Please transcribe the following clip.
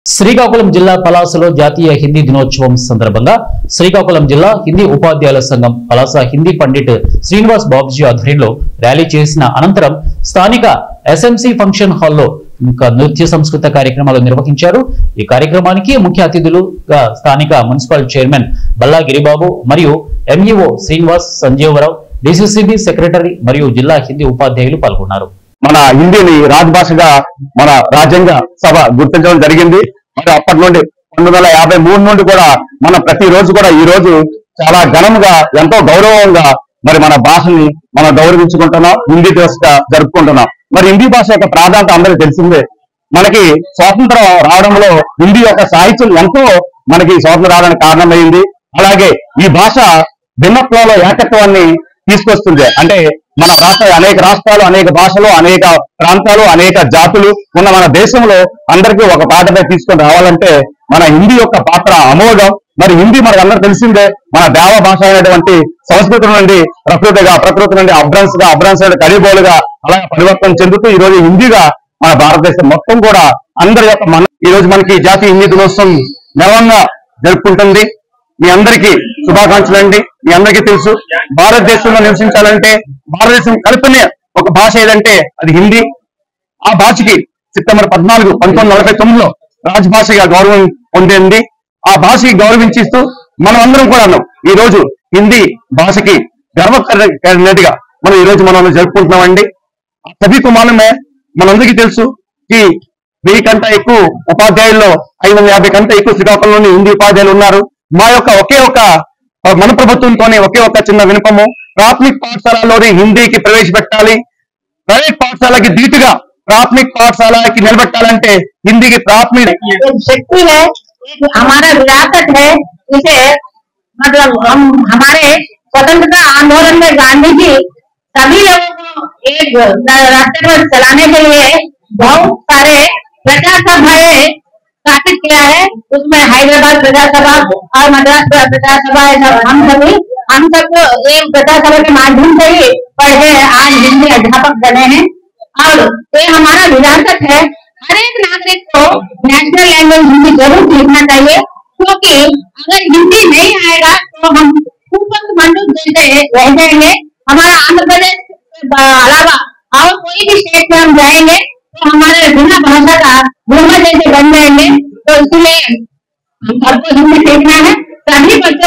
శ్రీకాకుళం జిల్లా పలాసలో జాతీయ హిందీ దినోత్సవం సందర్భంగా శ్రీకాకుళం జిల్లా హిందీ ఉపాధ్యాయుల సంఘం పలాస హిందీ పండిట్ శ్రీనివాస్ బాబుజీ ఆధ్వర్యంలో ర్యాలీ చేసిన అనంతరం స్థానిక ఎస్ఎంసీ ఫంక్షన్ హాల్లో నృత్య సంస్కృత కార్యక్రమాలు నిర్వహించారు। ఈ కార్యక్రమానికి ముఖ్య అతిథులుగా స్థానిక మున్సిపల్ చైర్మన్ బల్లా గిరిబాబు మరియు MEO Srinivas Sanjeeva Rao, DCCB secretary మరియు జిల్లా హిందీ ఉపాధ్యాయులు పాల్గొన్నారు। మన హిందీని రాజభాషగా మన రాజ్యాంగ సభ గుర్తించడం జరిగింది। మరి అప్పటి నుండి 1953 నుండి కూడా మన ప్రతిరోజు కూడా ఈ రోజు చాలా ఘనంగా ఎంతో గౌరవంగా మరి మన భాషని మనం గౌరవించుకుంటున్నాం, హిందీ దివస్గా జరుపుకుంటున్నాం। మరి హిందీ భాష యొక్క ప్రాధాన్యత అందరికీ తెలిసిందే। మనకి స్వాతంత్రం రావడంలో హిందీ యొక్క సాహిత్యం ఎంతో మనకి స్వాతంత్రం రావడానికి కారణమైంది। అలాగే ఈ భాష భిన్నత్వంలో ఏకత్వాన్ని తీసుకొస్తుంది। అంటే మన అనేక రాష్ట్రాలు, అనేక భాషలు, అనేక ప్రాంతాలు, అనేక జాతులు ఉన్న మన దేశంలో అందరికీ ఒక పాటపై తీసుకొని రావాలంటే మన హిందీ యొక్క పాత్ర అమోఘం। మరి హిందీ మనకు అందరూ తెలిసిందే, మన దేవ భాష అయినటువంటి సంస్కృతం నుండి ప్రకృతి నుండి అభ్రంశ్ నుండి కడిబోలుగా అలాగే పరివర్తన చెందుతూ ఈ రోజు హిందీగా మన భారతదేశం మొత్తం కూడా అందరి యొక్క ఈ రోజు మనకి జాతీయ హిందీ దినోత్సవం ఘనంగా జరుపుకుంటుంది। మీ అందరికీ శుభాకాంక్షలు అండి। మీ అందరికీ తెలుసు, భారతదేశంలో నివసించాలంటే భారతదేశం కలిపిన ఒక భాష ఏదంటే అది హిందీ। ఆ భాషకి సెప్టెంబర్ 14, 1949లో రాజభాషగా గౌరవం పొందింది। ఆ భాషకి గౌరవించిస్తూ మనం అందరం కూడా ఈ రోజు హిందీ భాషకి గర్వకారణంగా మనం ఈ రోజు మనం జరుపుకుంటున్నామండి। సభీకు మాలమే, మనందరికీ తెలుసు ఈ 1000 కంటే ఎక్కువ ఉపాధ్యాయుల్లో 550 కంటే ఎక్కువ శ్రీకాకుళంలోని హిందీ ఉపాధ్యాయులు ఉన్నారు। మా యొక్క ఒకే ఒక మన ప్రభుత్వంతోనే ఒకే ఒక చిన్న వినపము, ప్రాథమిక పాఠశాలలోనే హిందీకి ప్రవేశపెట్టాలి। ప్రైవేట్ పాఠశాలకి ధీటుగా प्राथमिक पाठशालाकी निलबेट्टालंटे हिंदी की प्राथमिक शक्ति है, हमारा विरासत है। इसे मतलब हम हमारे स्वतंत्रता आंदोलन में गांधी जी सभी लोगों को एक रास्ते पर चलाने के लिए बहुत सारे प्रजासभाएं स्थापित किया है। उसमें हैदराबाद प्रजासभा और मद्रास प्रजासभा हम सब एक प्रजासभा के माध्यम से ही पढ़े आज हिंदी अध्यापक बने हैं। और ये हमारा विरासत है। हर एक नागरिक को नेशनल लैंग्वेज हिंदी जरूर सीखना चाहिए, क्योंकि अगर हिंदी नहीं आएगा तो हम कुपथ मंडूक जैसे रह जाएंगे। हमारा आंध्र प्रदेश के अलावा और कोई भी स्टेट में हम जाएंगे तो हमारे बिना भाषा का भूमा जैसे बन जाएंगे। तो इसलिए हम सबको हिंदी सीखना है। सभी बच्चों